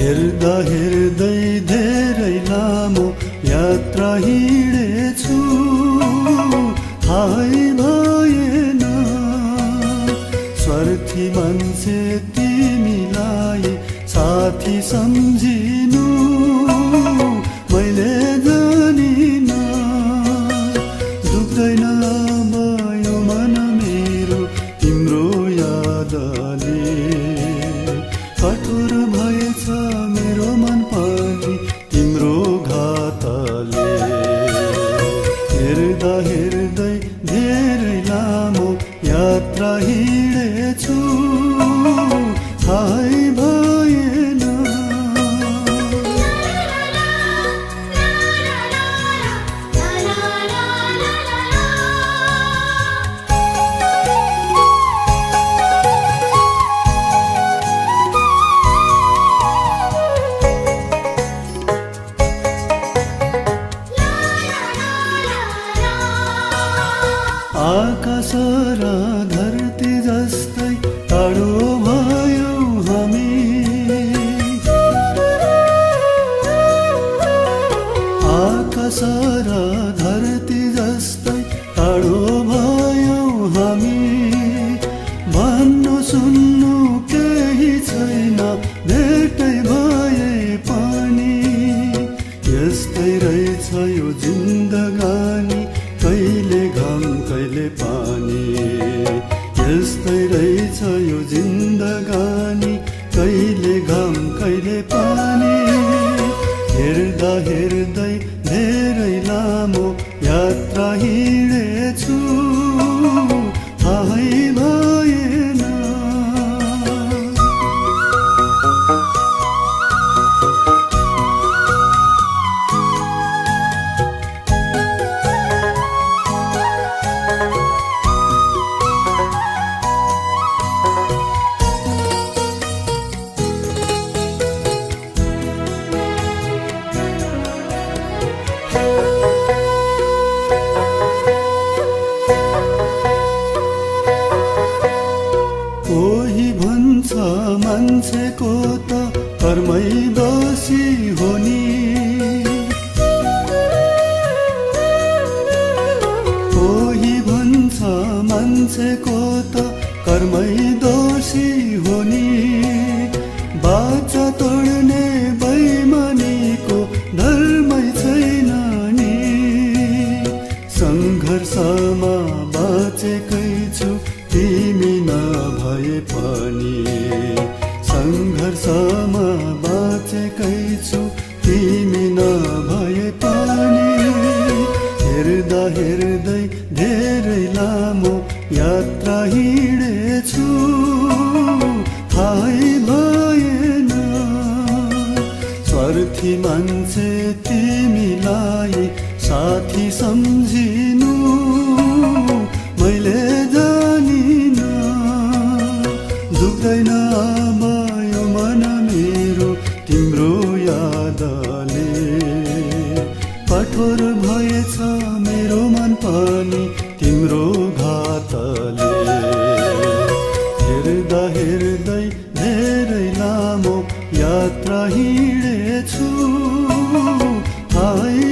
हेर्दा हेर्दै धेरै लामो यात्रा हिँडेछु, थाहै भएन स्वार्थी मान्छे तिमीलाई साथी सम्झिनु मैले जानिन। दुख्दैन भयो मन मेरो तिम्रो यादले, कठोर भएछ मेरो मन पनि तिम्रो घातले। हेर्दा हेर्दै धेरै लामो यात्रा हिँडेछु, थाहै भएन। आकाश र धरती जस्तै टाढो भयौ हामी, आकाश र धरती जस्तै टाढो भयौ हामी। भन्नु सुन्नु केही छैन भेटै भए पनि, यस्तै रहेछ यो जिन्दगानी कहिले घाम कहिले पानी। यस्तै रहेछ यो जिन्दगानी कहिले घाम कहिले पानी। हेर्दा हेर्दै धेरै लामो यात्रा हिँडेछु, थाहै भएन। कोही भन्छ मान्छेको त कर्मै दोषी हो नि, कोही भन्छ मान्छेको त कर्मै दोषी हो नि। बाचा तोड्ने बैमानीको धर्मै छैन नि। सङ्घर्षमा बाँचेकै छु तिमी नभए पनि, सङ्घर्षमा बाँचेकै छु तिमी नभए पनि। हेर्दा हेर्दै धेरै लामो यात्रा हिँडेछु, थाहै भएन स्वार्थी मान्छे तिमीलाई साथी सम्झिनु मैले जानिन। दुख्दैन भयो मन मेरो तिम्रो यादले, कठोर भएछ मेरो मन पनि तिम्रो घातले। हेर्दा हेर्दै धेरै लामो यात्रा हिँडेछु, थाहै